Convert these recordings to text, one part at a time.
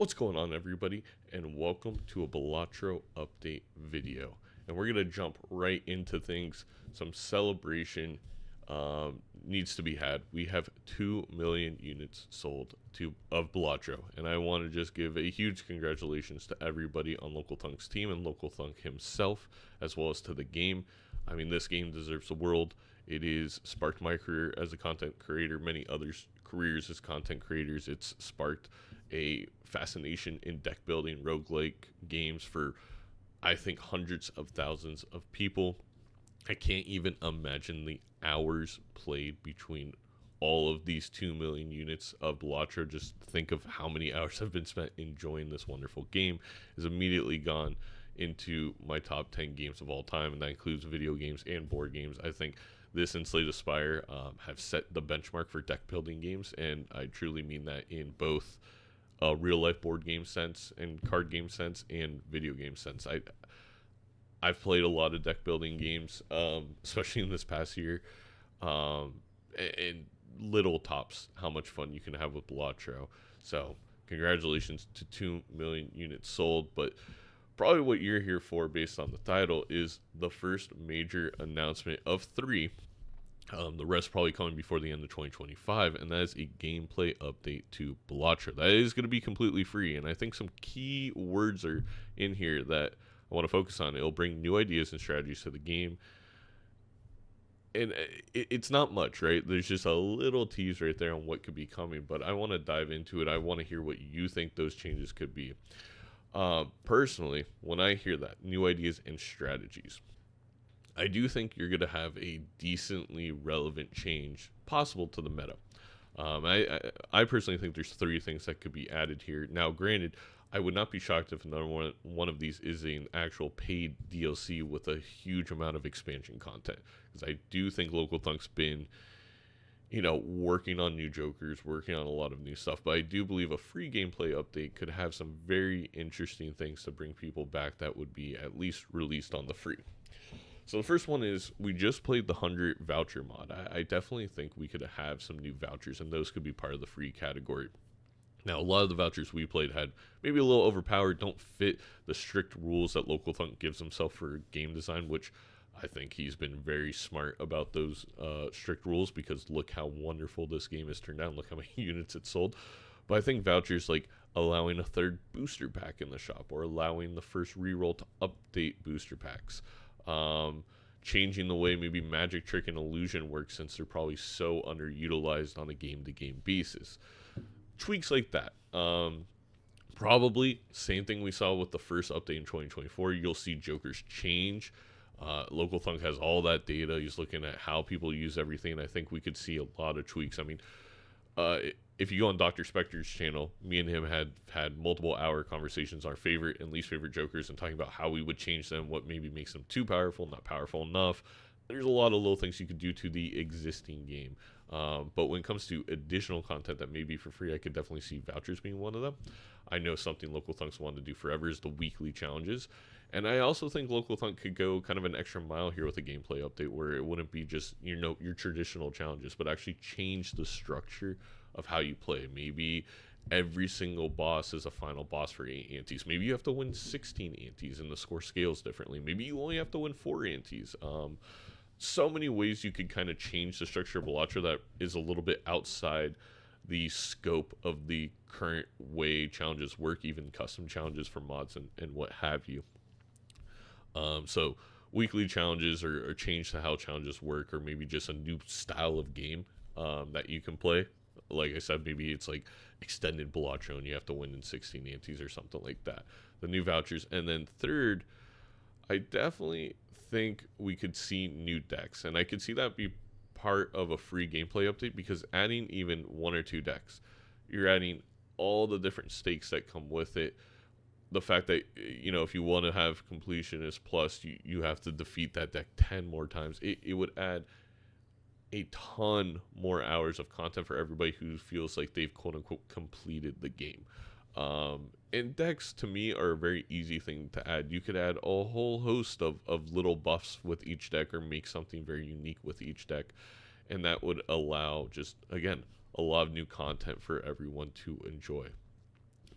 What's going on, everybody, and welcome to a Balatro update video. And we're gonna jump right into things. Some celebration needs to be had. We have 2 million units sold of Balatro, and I want to just give a huge congratulations to everybody on Local Thunk's team and Local Thunk himself, as well as to the game. I mean, this game deserves the world. It is sparked my career as a content creator, many others' careers as content creators. It's sparked a fascination in deck building roguelike games for, I think, hundreds of thousands of people. I can't even imagine the hours played between all of these 2 million units of Balatro. Just think of how many hours have been spent enjoying this wonderful game. Is immediately gone into my top 10 games of all time, and that includes video games and board games. I think this and Slay the Spire have set the benchmark for deck building games, and I truly mean that in both real life board game sense and card game sense and video game sense. I've played a lot of deck building games, especially in this past year, and little tops how much fun you can have with Balatro. So congratulations to 2 million units sold. But probably what you're here for, based on the title, is the first major announcement of three. The rest probably coming before the end of 2025, and that is a gameplay update to Balatro. That is going to be completely free, and I think some key words are in here that I want to focus on. It'll bring new ideas and strategies to the game, and it's not much, right? There's just a little tease right there on what could be coming, but I want to dive into it. I want to hear what you think those changes could be. Personally, when I hear that, new ideas and strategies, I do think you're going to have a decently relevant change possible to the meta. I personally think there's three things that could be added here. Now, granted, I would not be shocked if another one of these is an actual paid DLC with a huge amount of expansion content, because I do think Local Thunk's been, working on new Jokers, working on a lot of new stuff. But I do believe a free gameplay update could have some very interesting things to bring people back that would be at least released on the free. So the first one is, we just played the 100 voucher mod. I definitely think we could have some new vouchers, and those could be part of the free category. Now, a lot of the vouchers we played had maybe a little overpowered, don't fit the strict rules that Local Thunk gives himself for game design, which I think he's been very smart about those strict rules, because look how wonderful this game has turned out. Look how many units it sold. But I think vouchers like allowing a third booster pack in the shop, or allowing the first reroll to update booster packs, changing the way maybe Magic Trick and Illusion work, since they're probably so underutilized on a game-to-game basis. Tweaks like that. Probably same thing we saw with the first update in 2024. You'll see Jokers change. Local Thunk has all that data. He's looking at how people use everything, and I think we could see a lot of tweaks. I mean, if you go on Dr. Specter's channel, me and him had multiple hour conversations, our favorite and least favorite Jokers, and talking about how we would change them, what maybe makes them too powerful, not powerful enough. There's a lot of little things you could do to the existing game. But when it comes to additional content that may be for free, I could definitely see vouchers being one of them. I know something Local Thunk's wanted to do forever is the weekly challenges. And I also think Local Thunk could go kind of an extra mile here with a gameplay update, where it wouldn't be just, your traditional challenges, but actually change the structure of how you play. Maybe every single boss is a final boss for 8 antes. Maybe you have to win 16 antes and the score scales differently. Maybe you only have to win 4 antes. So many ways you could kind of change the structure of Balatro that is a little bit outside the scope of the current way challenges work, even custom challenges for mods and what have you. So weekly challenges, or change to how challenges work, or maybe just a new style of game that you can play. Like I said, maybe it's like extended Balatro and you have to win in 16 antes or something like that. The new vouchers. And then third, I definitely think we could see new decks, and I could see that be part of a free gameplay update, because adding even 1 or 2 decks, you're adding all the different stakes that come with it. The fact that, if you want to have completionist plus, you have to defeat that deck 10 more times. It would add a ton more hours of content for everybody who feels like they've quote-unquote completed the game. And decks, to me, are a very easy thing to add. You could add a whole host of little buffs with each deck, or make something very unique with each deck, and that would allow, just, again, a lot of new content for everyone to enjoy.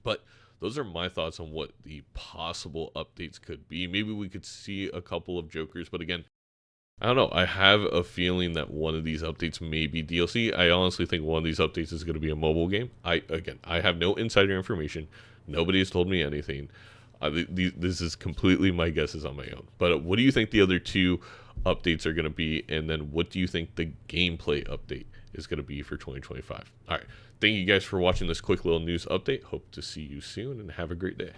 But those are my thoughts on what the possible updates could be. Maybe we could see a couple of Jokers, but again, I don't know. I have a feeling that one of these updates may be DLC. I honestly think one of these updates is going to be a mobile game. I have no insider information. Nobody has told me anything. This is completely my guesses on my own. But what do you think the other two updates are going to be? And then what do you think the gameplay update is going to be for 2025? All right. Thank you guys for watching this quick little news update. Hope to see you soon and have a great day.